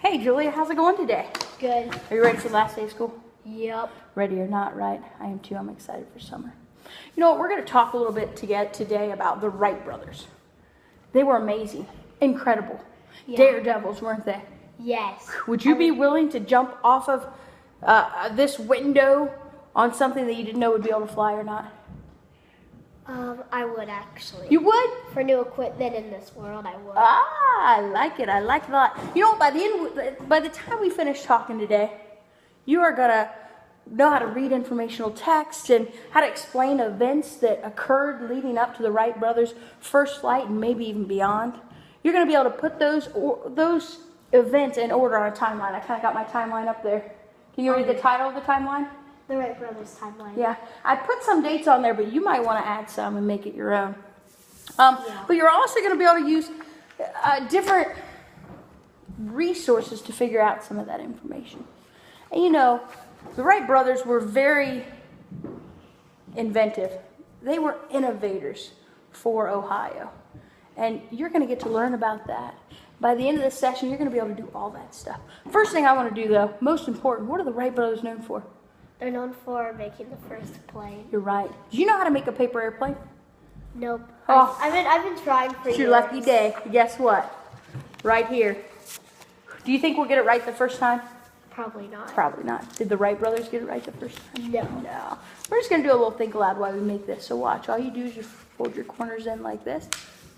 Hey Julia, how's it going today? Good. Are you ready for the last day of school? Yep. Ready or not, right? I am too. I'm excited for summer. You know what? We're going to talk a little bit today about the Wright brothers. They were amazing, incredible, daredevils, weren't they? Yes. Would you be willing to jump off of this window on something that you didn't know would be able to fly or not? I would actually. You would? For new equipment in this world, I would. Ah, I like it. I like it a lot. You know, by the time we finish talking today, you are gonna know how to read informational text and how to explain events that occurred leading up to the Wright brothers' first flight and maybe even beyond. You're gonna be able to put those events in order on a timeline. I kind of got my timeline up there. Can you read the title of the timeline? The Wright brothers timeline. Yeah, I put some dates on there, but you might want to add some and make it your own. But you're also going to be able to use different resources to figure out some of that information. And you know, the Wright brothers were very inventive. They were innovators for Ohio. And you're going to get to learn about that. By the end of this session, you're going to be able to do all that stuff. First thing I want to do, though, most important, what are the Wright brothers known for? They're known for making the first plane. You're right. Do you know how to make a paper airplane? Nope. Oh. I've been trying for years. It's your lucky day. Guess what? Right here. Do you think we'll get it right the first time? Probably not. Probably not. Did the Wright brothers get it right the first time? No. No. We're just going to do a little think aloud while we make this. So watch. All you do is you fold your corners in like this.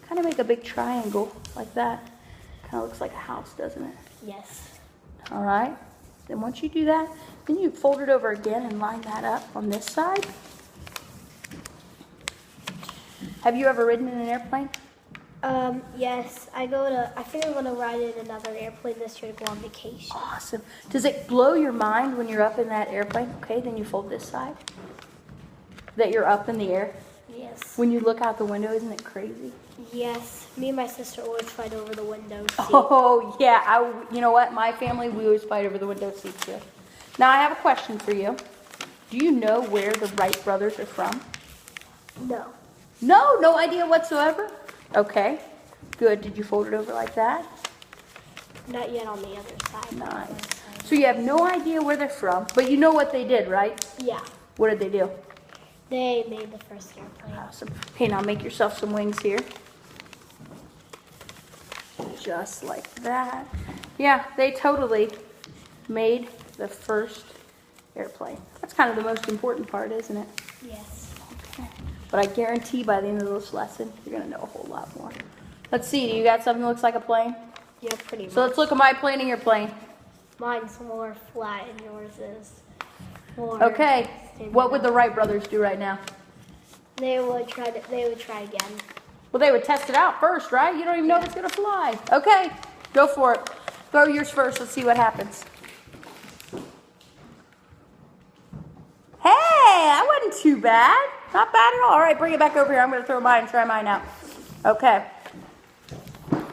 Kind of make a big triangle like that. Kind of looks like a house, doesn't it? Yes. All right. Then once you do that, then you fold it over again and line that up on this side. Have you ever ridden in an airplane? Yes. I think I'm gonna ride in another airplane this year to go on vacation. Awesome. Does it blow your mind when you're up in that airplane? Okay, then you fold this side. That you're up in the air. Yes. When you look out the window, isn't it crazy? Yes. Me and my sister always fight over the window seat. Oh, yeah. You know what? My family, we always fight over the window seat too. Now, I have a question for you. Do you know where the Wright brothers are from? No. No? No idea whatsoever? Okay. Good. Did you fold it over like that? Not yet on the other side. Nice. So you have no idea where they're from, but you know what they did, right? Yeah. What did they do? They made the first airplane. Awesome. Okay, now make yourself some wings here. Just like that. Yeah, they totally made the first airplane. That's kind of the most important part, isn't it? Yes. Okay. But I guarantee by the end of this lesson, you're going to know a whole lot more. Let's see. Do you got something that looks like a plane? Yeah, pretty much. So let's look at my plane and your plane. Mine's more flat and yours is more. Okay. What would the Wright brothers do right now? They would try again. Well, they would test it out first, right? You don't even know if it's going to fly. Okay. Go for it. Throw yours first. Let's see what happens. Hey, that wasn't too bad. Not bad at all. All right, bring it back over here. I'm going to throw mine and try mine out. Okay.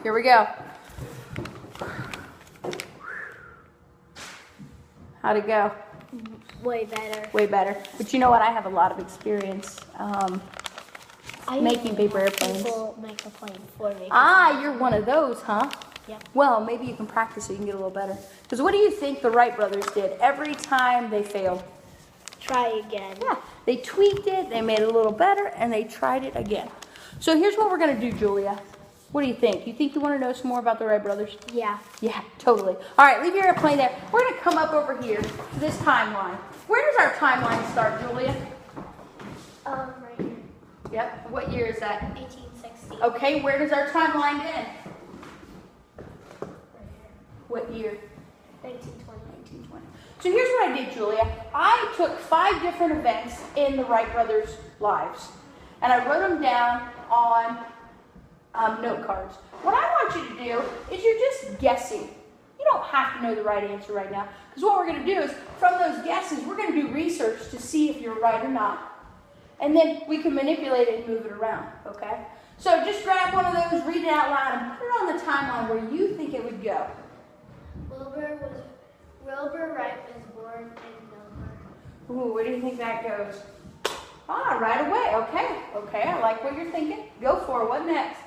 Here we go. How'd it go? Way better. Way better. But you know what? I have a lot of experience making paper airplanes. People make a plane for me. Ah, you're one of those, huh? Yeah. Well, maybe you can practice so you can get a little better. Because what do you think the Wright brothers did every time they failed? Try again. Yeah, they tweaked it, they made it a little better, and they tried it again. So here's what we're going to do, Julia. What do you think? You think you want to know some more about the Wright brothers? Yeah. Yeah, totally. All right, leave your airplane there. We're going to come up over here to this timeline. Where does our timeline start, Julia? Right here. Yep. What year is that? 1860. Okay, where does our timeline end? Right What year? here. 1920. 1920. So here's what I did, Julia. I took 5 different events in the Wright brothers' lives, and I wrote them down on note cards. What I want you to do is you're just guessing. You don't have to know the right answer right now, because what we're going to do is, from those guesses, we're going to do research to see if you're right or not. And then we can manipulate it and move it around, okay? So just grab one of those, read it out loud, and put it on the timeline where you think it would go. Wilbur Wright was born in Dover. Ooh, where do you think that goes? Ah, right away. Okay. Okay, I like what you're thinking. Go for it. What next?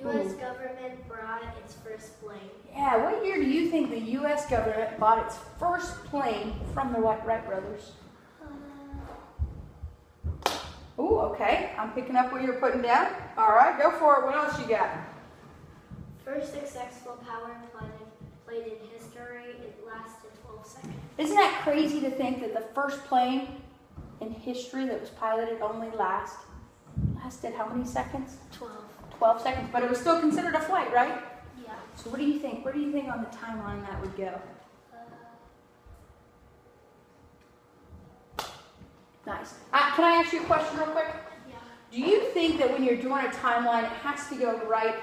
U.S. government brought its first plane. Yeah, what year do you think the U.S. government bought its first plane from the Wright brothers? Ooh, okay. I'm picking up what you're putting down. All right, go for it. What else you got? First successful power plane in history. It lasted 12 seconds. Isn't that crazy to think that the first plane in history that was piloted only lasted how many seconds? 12. 12 seconds, but it was still considered a flight, right? Yeah. So what do you think? Where do you think on the timeline that would go? Nice. Can I ask you a question real quick? Yeah. Do you think that when you're doing a timeline, it has to go right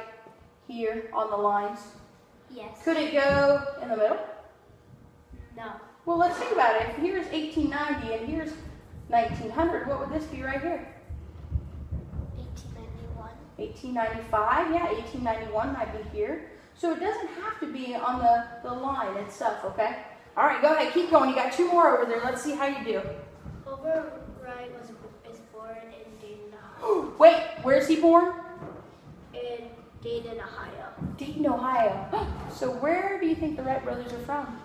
here on the lines? Yes. Could it go in the middle? No. Well, let's think about it. If here's 1890 and here's 1900, what would this be right here? 1891. 1895, yeah, 1891 might be here. So it doesn't have to be on the line itself, okay? All right, go ahead, keep going. You got two more over there. Let's see how you do. Overwright is born in Dayton, Ohio. Wait, where's he born? In Dayton, Ohio. Dayton, Ohio. So where do you think the Wright brothers are from?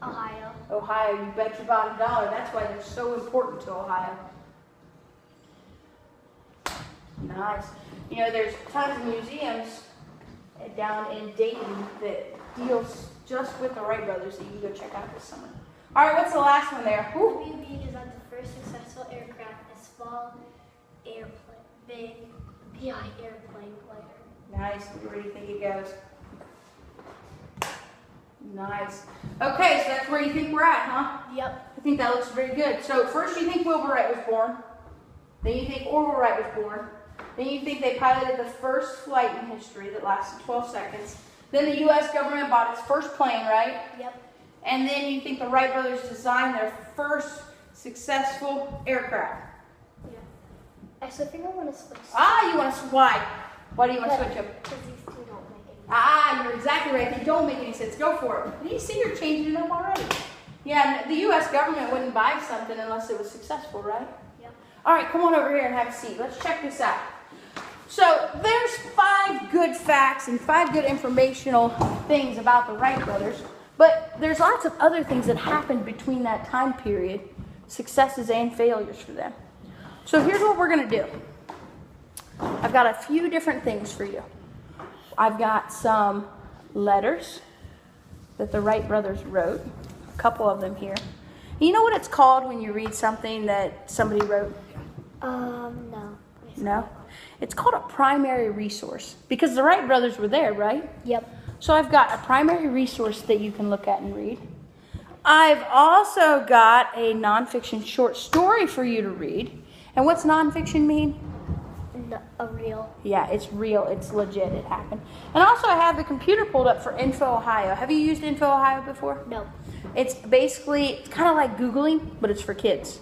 Ohio. Ohio, you bet your bottom dollar. That's why they're so important to Ohio. Nice. You know, there's tons of museums down in Dayton that deals just with the Wright brothers that you can go check out this summer. All right, what's the last one there? Woo. WB designed the first successful aircraft, a small airplane, big PI airplane glider. Nice. Where do you think it goes? Nice. Okay, so that's where you think we're at, huh? Yep. I think that looks very good. So first you think Wilbur Wright was born. Then you think Orville Wright was born. Then you think they piloted the first flight in history that lasted 12 seconds. Then the U.S. government bought its first plane, right? Yep. And then you think the Wright brothers designed their first successful aircraft. Yeah. So I think I want to switch. You want to why? Why do you want to switch them? Because these two don't make any sense. You're exactly right. They don't make any sense. Go for it. You see, you're changing it up already. Yeah, the U.S. government wouldn't buy something unless it was successful, right? Yep. All right, come on over here and have a seat. Let's check this out. So there's 5 good facts and 5 good informational things about the Wright brothers, but there's lots of other things that happened between that time period, successes and failures for them. So here's what we're going to do. I've got a few different things for you. I've got some letters that the Wright brothers wrote, a couple of them here. You know what it's called when you read something that somebody wrote? No. No? It's called a primary resource because the Wright brothers were there, right? Yep. So I've got a primary resource that you can look at and read. I've also got a nonfiction short story for you to read. And what's nonfiction mean? A real. Yeah, it's real. It's legit. It happened. And also I have the computer pulled up for Info Ohio. Have you used Info Ohio before? No. It's basically, it's kind of like Googling, but it's for kids.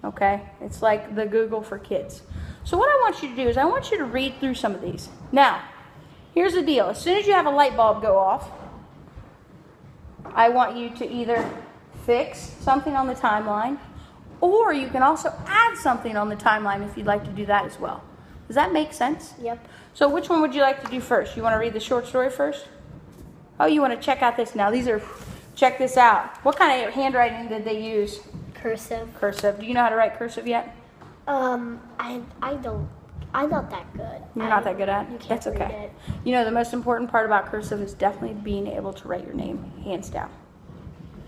Okay? It's like the Google for kids. So what I want you to do is I want you to read through some of these. Now, here's the deal. As soon as you have a light bulb go off, I want you to either fix something on the timeline, or you can also add something on the timeline if you'd like to do that as well. Does that make sense? Yep. So which one would you like to do first? You want to read the short story first? Oh, you want to check out this now. Check this out. What kind of handwriting did they use? Cursive. Cursive. Do you know how to write cursive yet? I don't. I'm not that good. You're not that good at it? You can't That's okay. read it. You know, the most important part about cursive is definitely being able to write your name, hands down.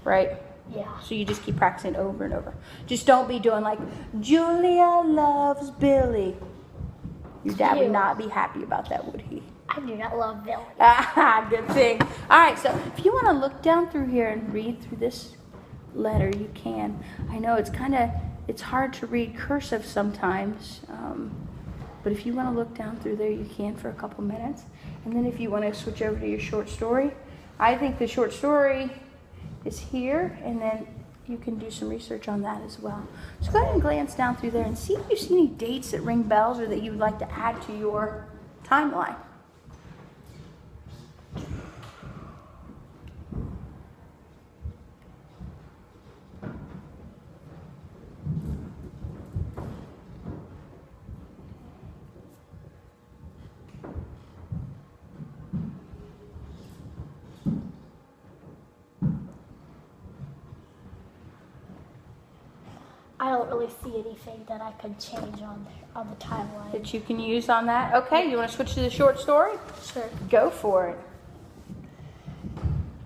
Right? Yeah. So you just keep practicing over and over. Just don't be doing like, Julia loves Billy. Your dad would Ew. not be happy about that, would he? I do not love Billy. Good thing. All right, so if you want to look down through here and read through this letter, you can. I know it's hard to read cursive sometimes, but if you want to look down through there, you can for a couple minutes. And then if you want to switch over to your short story, I think the short story is here, and then you can do some research on that as well. So go ahead and glance down through there and see if you see any dates that ring bells or that you would like to add to your timeline. don't really see anything that I could change on the timeline. That you can use on that. Okay, you want to switch to the short story? Sure. Go for it.